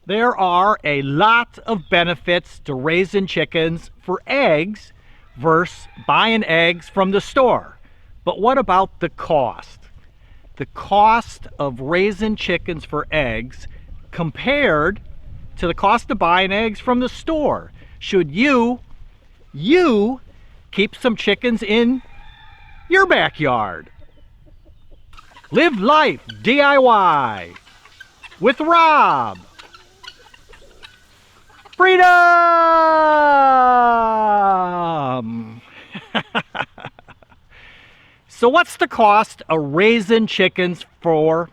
There are a lot of benefits to raising chickens for eggs versus buying eggs from the store. But what about the cost? The cost of raising chickens for eggs compared to the cost of buying eggs from the store. Should you keep some chickens in your backyard? Live life DIY with Rob. Freedom! So what's the cost of raising chickens for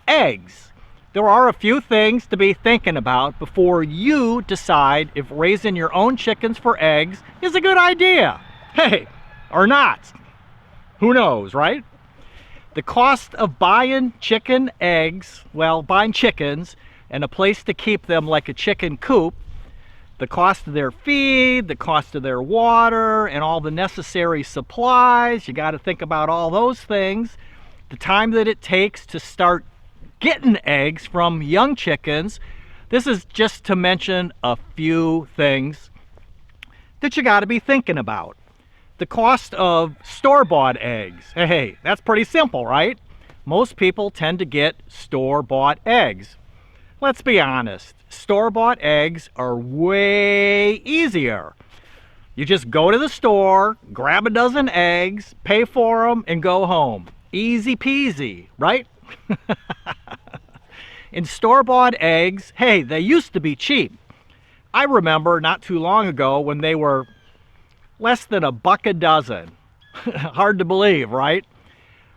eggs? There are a few things to be thinking about before you decide if raising your own chickens for eggs is a good idea. Hey, or not. Who knows, right? The cost of buying chicken eggs, well, buying chickens and a place to keep them like a chicken coop, the cost of their feed, the cost of their water, and all the necessary supplies. You got to think about all those things. The time that it takes to start getting eggs from young chickens. This is just to mention a few things that you got to be thinking about. The cost of store-bought eggs. Hey, that's pretty simple, right? Most people tend to get store-bought eggs. Let's be honest, store-bought eggs are way easier. You just go to the store, grab a dozen eggs, pay for them, and go home. Easy peasy, right? In store-bought eggs, hey, they used to be cheap. I remember not too long ago when they were less than $1 a dozen. Hard to believe, right?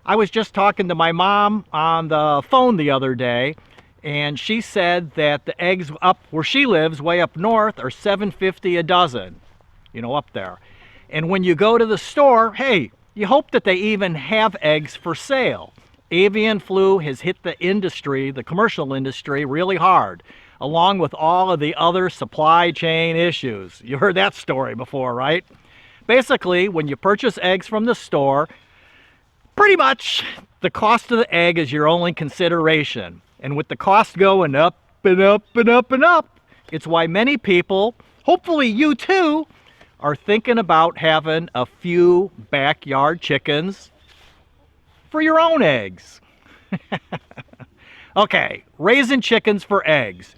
I was just talking to my mom on the phone the other day, and she said that the eggs up where she lives, way up north, are $7.50 a dozen, up there. And when you go to the store, hey, you hope that they even have eggs for sale. Avian flu has hit the industry, the commercial industry, really hard, along with all of the other supply chain issues. You heard that story before, right? Basically, when you purchase eggs from the store, pretty much the cost of the egg is your only consideration. And with the cost going up and up and up and up, it's why many people, hopefully you too, are thinking about having a few backyard chickens for your own eggs. Okay, raising chickens for eggs.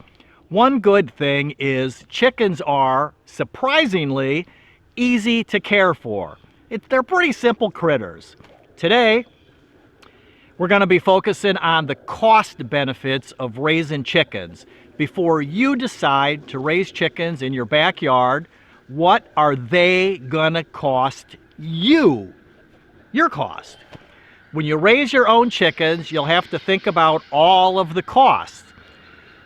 One good thing is chickens are surprisingly easy to care for. They're pretty simple critters. Today, we're going to be focusing on the cost benefits of raising chickens. Before you decide to raise chickens in your backyard, what are they going to cost you? Your cost. When you raise your own chickens, you'll have to think about all of the costs.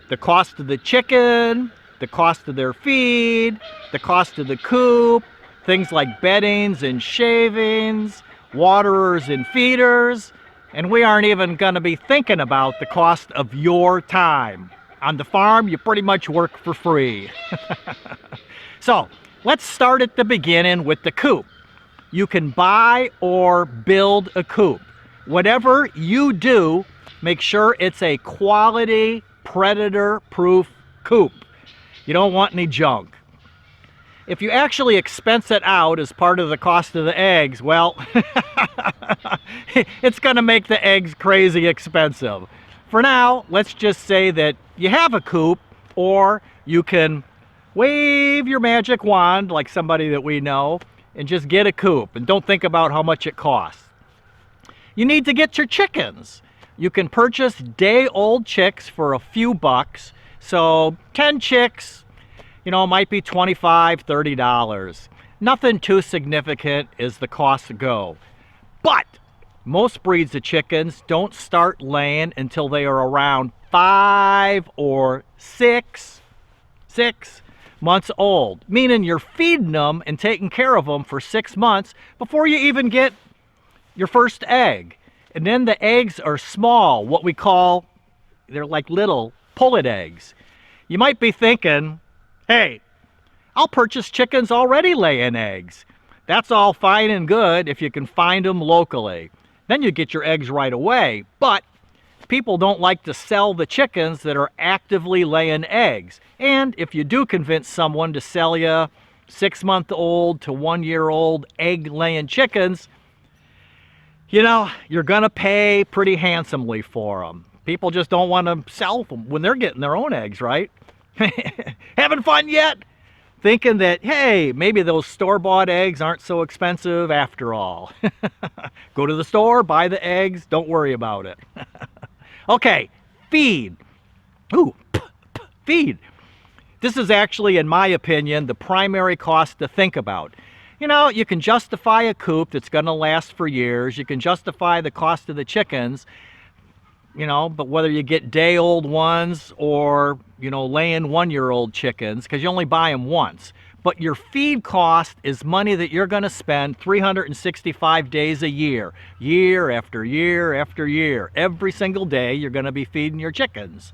The cost of the chicken, the cost of their feed, the cost of the coop, things like beddings and shavings, waterers and feeders, and we aren't even going to be thinking about the cost of your time. On the farm, you pretty much work for free. So, let's start at the beginning with the coop. You can buy or build a coop. Whatever you do, make sure it's a quality, predator-proof coop. You don't want any junk. If you actually expense it out as part of the cost of the eggs, well, it's going to make the eggs crazy expensive. For now, let's just say that you have a coop, or you can wave your magic wand like somebody that we know and just get a coop, and don't think about how much it costs. You need to get your chickens. You can purchase day-old chicks for a few bucks, so 10 chicks, might be $25, $30. Nothing too significant as the costs go. But most breeds of chickens don't start laying until they are around 5 or 6 months old, meaning you're feeding them and taking care of them for 6 months before you even get your first egg. And then the eggs are small, what we call, they're like little pullet eggs. You might be thinking, hey, I'll purchase chickens already laying eggs. That's all fine and good if you can find them locally. Then you get your eggs right away. But people don't like to sell the chickens that are actively laying eggs. And if you do convince someone to sell you 6-month-old to 1-year-old egg-laying chickens, you know, you're gonna pay pretty handsomely for them. People just don't want to sell them when they're getting their own eggs, right? Having fun yet? Thinking that, hey, maybe those store-bought eggs aren't so expensive after all. Go to the store, buy the eggs, don't worry about it. Okay, feed. Ooh, feed. This is actually, in my opinion, the primary cost to think about. You know, you can justify a coop that's going to last for years. You can justify the cost of the chickens, you know, but whether you get day-old ones or, you know, laying 1-year-old chickens, because you only buy them once. But your feed cost is money that you're going to spend 365 days a year, year after year after year. Every single day you're going to be feeding your chickens.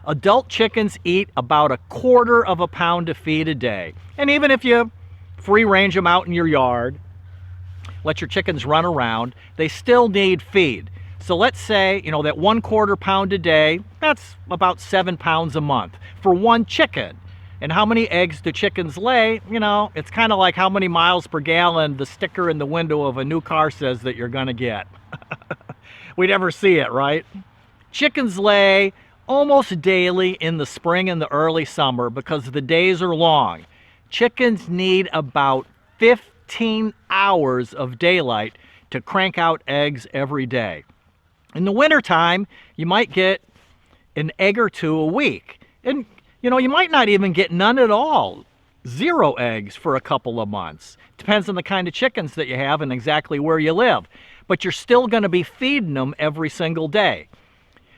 Adult chickens eat about 1/4 pound of feed a day. And even if you free range them out in your yard, let your chickens run around, they still need feed. So let's say, you know, that 1/4 pound a day, that's about 7 pounds a month for one chicken. And how many eggs do chickens lay? You know, it's kind of like how many miles per gallon the sticker in the window of a new car says that you're gonna get. We never see it, right? Chickens lay almost daily in the spring and the early summer because the days are long. Chickens need about 15 hours of daylight to crank out eggs every day. In the wintertime, you might get an egg or two a week. And, you know, you might not even get none at all. 0 eggs for a couple of months. Depends on the kind of chickens that you have and exactly where you live. But you're still going to be feeding them every single day.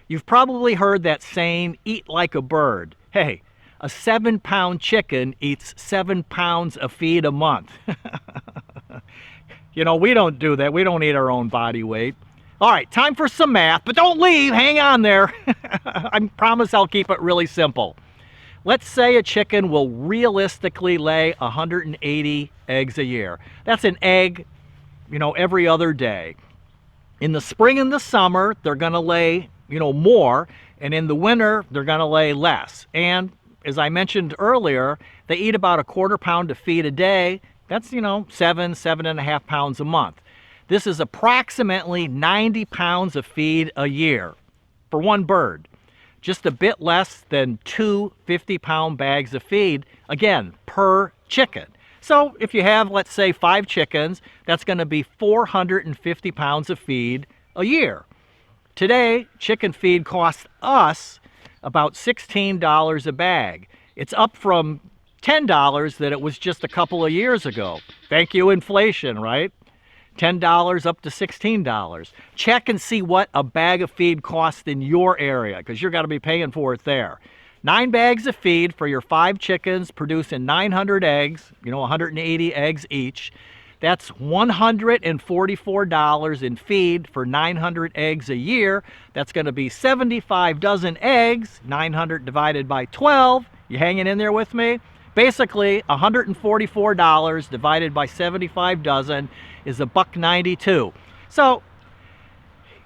You've probably heard that saying, eat like a bird. Hey, a 7-pound chicken eats 7 pounds of feed a month. You know, we don't do that. We don't eat our own body weight. All right, time for some math, but don't leave. Hang on there. I promise I'll keep it really simple. Let's say a chicken will realistically lay 180 eggs a year. That's an egg, you know, every other day. In the spring and the summer, they're going to lay, you know, more, and in the winter, they're going to lay less. And as I mentioned earlier, they eat about 1/4 pound of feed a day. That's, you know, 7.5 pounds a month. This is approximately 90 pounds of feed a year for one bird. Just a bit less than 2 50-pound bags of feed, again, per chicken. So if you have, let's say, 5 chickens, that's going to be 450 pounds of feed a year. Today, chicken feed costs us about $16 a bag. It's up from $10 that it was just a couple of years ago. Thank you, inflation, right? $10 up to $16. Check and see what a bag of feed costs in your area, because you're going to be paying for it there. 9 bags of feed for your 5 chickens producing 900 eggs, you know, 180 eggs each. That's $144 in feed for 900 eggs a year. That's going to be 75 dozen eggs, 900 divided by 12. You hanging in there with me? Basically, $144 divided by 75 dozen is $1.92. So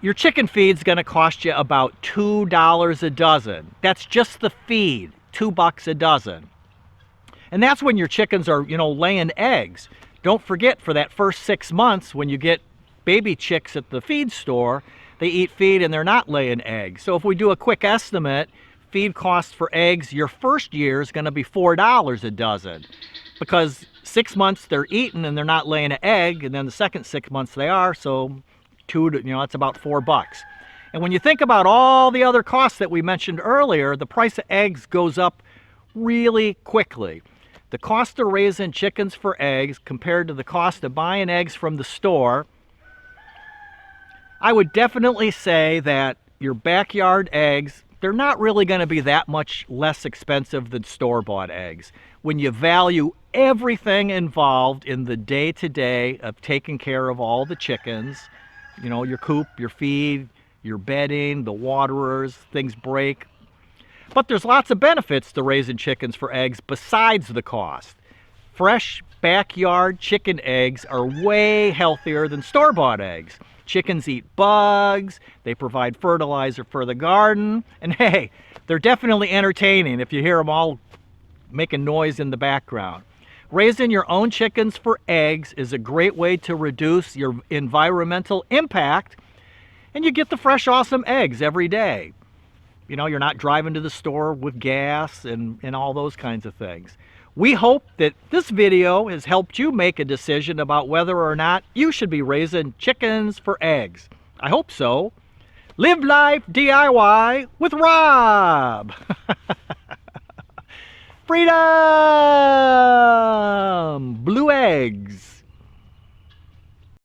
your chicken feed's going to cost you about $2 a dozen. That's just the feed, $2 a dozen. And that's when your chickens are, you know, laying eggs. Don't forget, for that first 6 months when you get baby chicks at the feed store, they eat feed and they're not laying eggs. So if we do a quick estimate, feed cost for eggs your first year is going to be $4 a dozen, because 6 months they're eating and they're not laying an egg, and then the second 6 months they are, so that's about $4. And when you think about all the other costs that we mentioned earlier, the price of eggs goes up really quickly. The cost of raising chickens for eggs compared to the cost of buying eggs from the store, I would definitely say that your backyard eggs, they're not really going to be that much less expensive than store-bought eggs. When you value everything involved in the day-to-day of taking care of all the chickens, you know, your coop, your feed, your bedding, the waterers, things break. But there's lots of benefits to raising chickens for eggs besides the cost. Fresh backyard chicken eggs are way healthier than store-bought eggs. Chickens eat bugs, they provide fertilizer for the garden, and hey, they're definitely entertaining if you hear them all making noise in the background. Raising your own chickens for eggs is a great way to reduce your environmental impact, and you get the fresh, awesome eggs every day. You know, you're not driving to the store with gas and all those kinds of things. We hope that this video has helped you make a decision about whether or not you should be raising chickens for eggs. I hope so. Live life DIY with Rob. Freedom! Blue eggs.